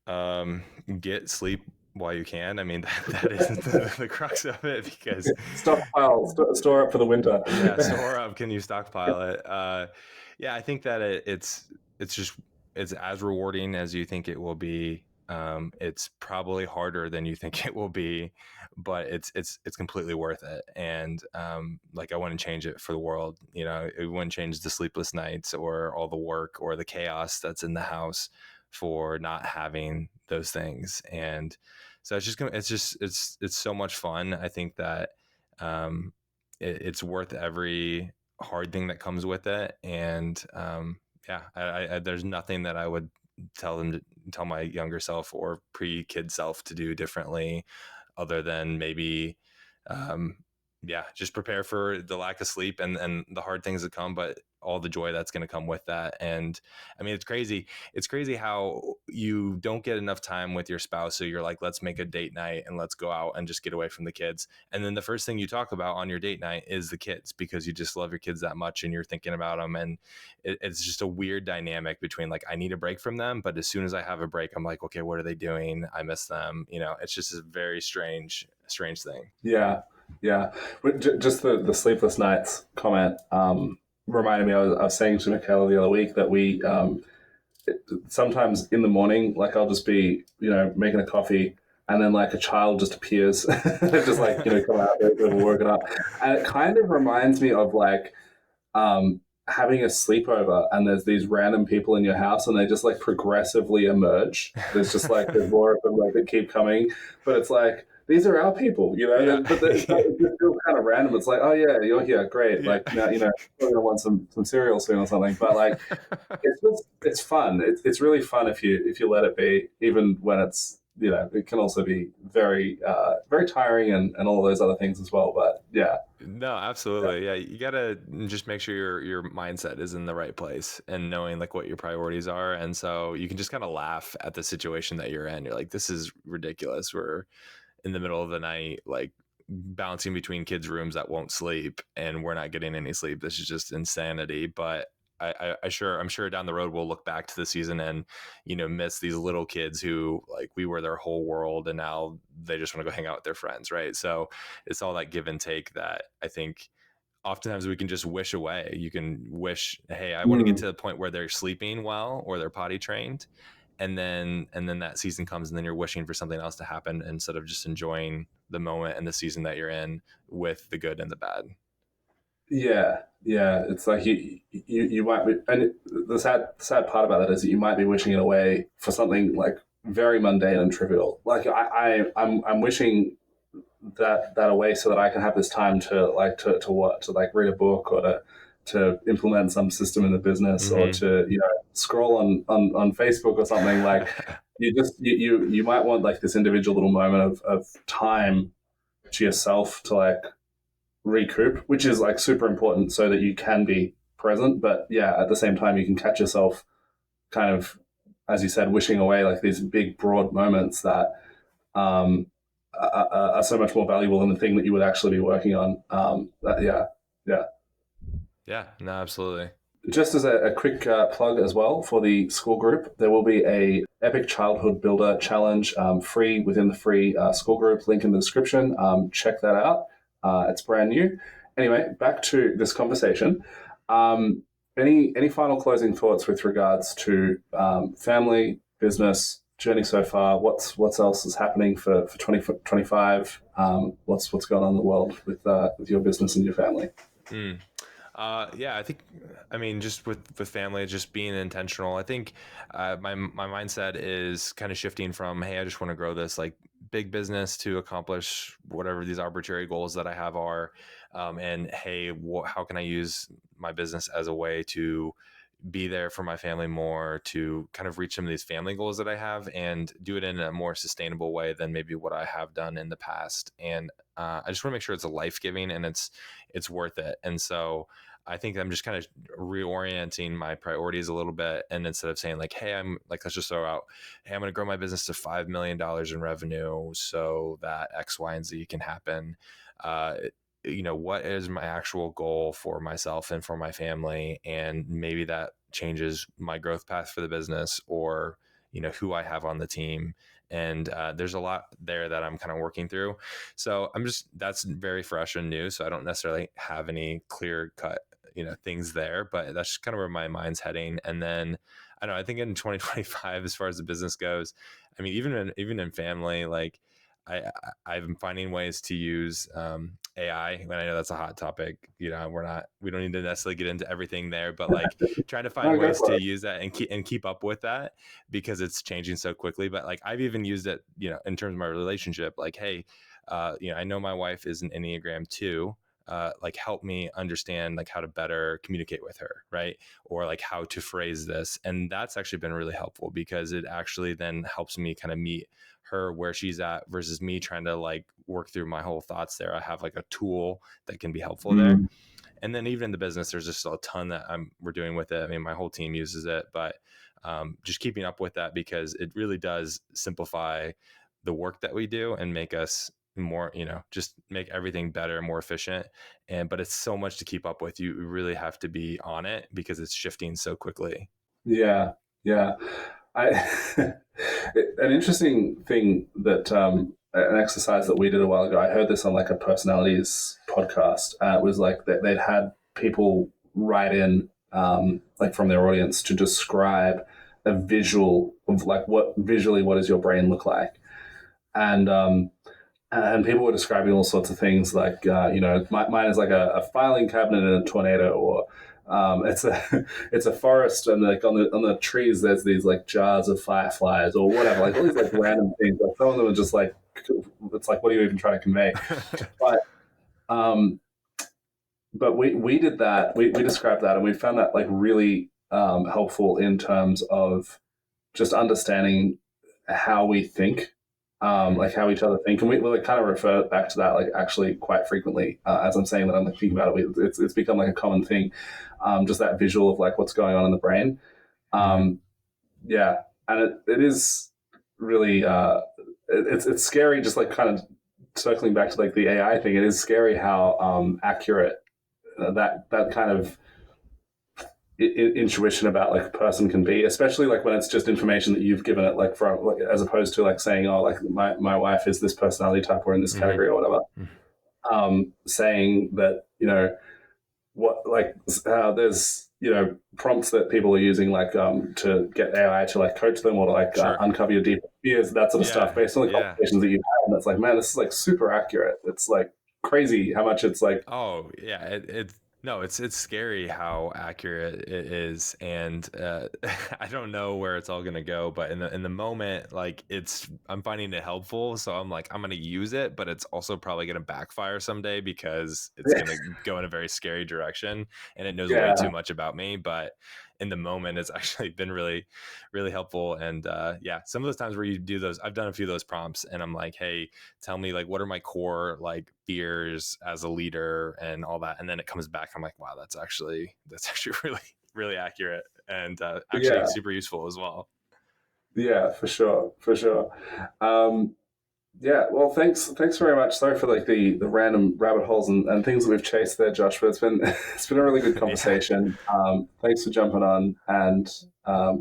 Um, get sleep while you can. I mean, that is the crux of it because Stockpile, store up for the winter. yeah, store up. Can you stockpile it? Yeah, I think that it's just it's as rewarding as you think it will be. It's probably harder than you think it will be, but it's completely worth it. And like I wouldn't change it for the world. It wouldn't change the sleepless nights or all the work or the chaos that's in the house for not having those things. And so it's so much fun. I think that um, it's worth every hard thing that comes with it. And yeah, there's nothing that I would tell my younger self or pre-kid self to do differently, other than maybe um, yeah, just prepare for the lack of sleep and the hard things that come, but all the joy that's going to come with that. And I mean, it's crazy how you don't get enough time with your spouse, so you're like, let's make a date night and let's go out and just get away from the kids. And then the first thing you talk about on your date night is the kids, because you just love your kids that much and you're thinking about them. And it's just a weird dynamic between like, I need a break from them, but as soon as I have a break, I'm like, okay, what are they doing? I miss them. It's just a very strange thing. Yeah, yeah. Just the sleepless nights comment reminded me. I was saying to Michaela the other week that we sometimes in the morning, like I'll just be making a coffee, and then like a child just appears, just like come out, they've woken up, and it kind of reminds me of like having a sleepover and there's these random people in your house and they just like progressively emerge. There's just like there's more of them like that keep coming, but it's like these are our people, Yeah. But it's just feels kind of random. It's like, oh yeah, you're here, great. Yeah. Like now, you're gonna want some cereal soon or something. But like, it's fun. It's really fun if you let it be, even when it's it can also be very tiring and all those other things as well. But yeah, No, absolutely. Yeah, you gotta just make sure your mindset is in the right place and knowing like what your priorities are. And so you can just kind of laugh at the situation that you're in. You're like, this is ridiculous. We're in the middle of the night, like bouncing between kids' rooms that won't sleep, and we're not getting any sleep. This is just insanity. But I'm sure down the road we'll look back to the season and miss these little kids who like we were their whole world, and now they just want to go hang out with their friends, right? So it's all that give and take that I think oftentimes we can just wish away. You can wish, hey, I want to get Mm, to the point where they're sleeping well or they're potty trained, and then that season comes, and then you're wishing for something else to happen instead of just enjoying the moment and the season that you're in with the good and the bad. yeah, yeah. It's like you might be, and the sad part about that is that you might be wishing it away for something like very mundane and trivial. Like I'm wishing that away so that I can have this time to like to what to like read a book or to implement some system in the business or Mm-hmm. to scroll on Facebook or something. Like you might want like this individual little moment of time to yourself to like recoup, which is like super important so that you can be present. But yeah, at the same time, you can catch yourself kind of, as you said, wishing away like these big, broad moments that um, are so much more valuable than the thing that you would actually be working on. Yeah, yeah. Yeah, no, absolutely. Just as a quick plug as well for the school group, there will be a Epic Childhood Builder Challenge free within the free school group. Link in the description. Check that out. It's brand new. Anyway, back to this conversation. Um, any final closing thoughts with regards to family, business, journey so far? What's else is happening for 2025? What's going on in the world with your business and your family? Mm. Yeah, I think, I mean, just with family, just being intentional. I think my mindset is kind of shifting from, hey, I just want to grow this like big business to accomplish whatever these arbitrary goals that I have are, and hey, how can I use my business as a way to be there for my family more, to kind of reach some of these family goals that I have and do it in a more sustainable way than maybe what I have done in the past. And I just want to make sure it's a life-giving and it's worth it. And so I think I'm just kind of reorienting my priorities a little bit. And instead of saying like, hey, I'm like, let's just throw out, hey, I'm going to grow my business to $5 million in revenue so that X, Y, and Z can happen. Uh, what is my actual goal for myself and for my family? And maybe that changes my growth path for the business, or, who I have on the team. And there's a lot there that I'm kind of working through. So that's very fresh and new. So I don't necessarily have any clear cut, things there, but that's just kind of where my mind's heading. And then I don't know, I think in 2025, as far as the business goes, I mean, even in family, like I'm finding ways to use AI. And I know that's a hot topic. We don't need to necessarily get into everything there, but like trying to find No, go ways for to it. use that and keep up with that, because it's changing so quickly. But like I've even used it, in terms of my relationship. Like, hey, I know my wife is an Enneagram 2. Like help me understand like how to better communicate with her, right? Or like how to phrase this. And that's actually been really helpful, because it actually then helps me kind of meet her where she's at versus me trying to like work through my whole thoughts there. I have like a tool that can be helpful there. Mm, And then even in the business, there's just a ton that we're doing with it. I mean, my whole team uses it, but just keeping up with that, because it really does simplify the work that we do and make us more, just make everything better, more efficient. But it's so much to keep up with. You really have to be on it because it's shifting so quickly. yeah, yeah. I an interesting thing that an exercise that we did a while ago. I heard this on like a personalities podcast. It was like that they'd had people write in like from their audience to describe a visual of like what does your brain look like, and people were describing all sorts of things like mine is like a filing cabinet in a tornado, or it's a it's a forest, and like on the trees there's these like jars of fireflies or whatever, like all these like random things. Like some of them are just like, it's like, what are you even trying to convey? But um, we did that. We described that, and we found that like really helpful in terms of just understanding how we think, like how each other think, and we like kind of refer back to that like actually quite frequently. As I'm saying that, I'm like thinking about it. It's become like a common thing, just that visual of like what's going on in the brain. Mm-hmm. Yeah, and it is really it's scary. Just like kind of circling back to like the AI thing, it is scary how accurate that kind of intuition about like a person can be, especially like when it's just information that you've given it, like from like, as opposed to like saying, oh, like my wife is this personality type or in this Mm-hmm. category or whatever. Saying that, what like there's prompts that people are using like to get AI to like coach them or to like Sure. uncover your deep fears, that sort of stuff, Yeah. based on the Yeah. conversations that you've had. And it's like, man, this is like super accurate. It's like crazy how much it's like. Oh yeah, it's no, it's scary how accurate it is, and I don't know where it's all gonna go. But in the moment, like I'm finding it helpful, so I'm like I'm gonna use it, but it's also probably gonna backfire someday because it's gonna go in a very scary direction, and it knows way Yeah, too much about me. But in the moment, it's actually been really, really helpful. And yeah, some of those times where you do those, I've done a few of those prompts, and I'm like, hey, tell me like what are my core like fears as a leader and all that, and then it comes back, I'm like, wow, that's actually really, really accurate, and actually yeah, super useful as well. yeah, for sure, for sure. Um, Yeah, well, thanks very much. Sorry for like the random rabbit holes and things that we've chased there, Josh. But it's been it's been a really good Yeah. conversation. Thanks for jumping on, and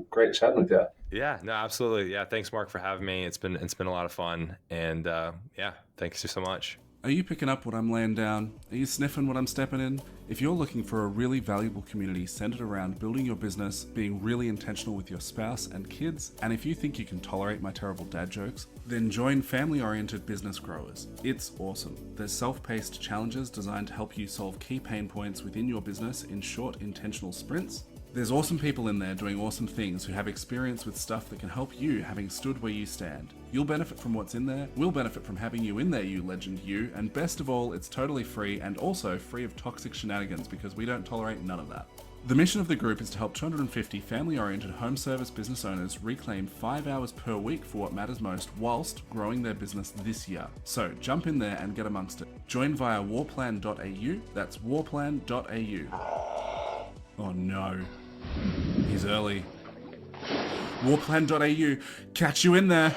great chatting with you. Yeah, no, absolutely. Yeah, thanks Mark for having me. It's been a lot of fun, and yeah, thanks so much. Are you picking up what I'm laying down? Are you sniffing what I'm stepping in? If you're looking for a really valuable community centered around building your business, being really intentional with your spouse and kids, and if you think you can tolerate my terrible dad jokes, then join Family Oriented Business Growers. It's awesome. There's self-paced challenges designed to help you solve key pain points within your business in short, intentional sprints. There's awesome people in there doing awesome things who have experience with stuff that can help you, having stood where you stand. You'll benefit from what's in there, we'll benefit from having you in there, you legend you, and best of all, it's totally free and also free of toxic shenanigans because we don't tolerate none of that. The mission of the group is to help 250 family-oriented home service business owners reclaim 5 hours per week for what matters most whilst growing their business this year. So jump in there and get amongst it. Join via warplan.au, that's warplan.au. Oh no. He's early. Warplan.au, catch you in there.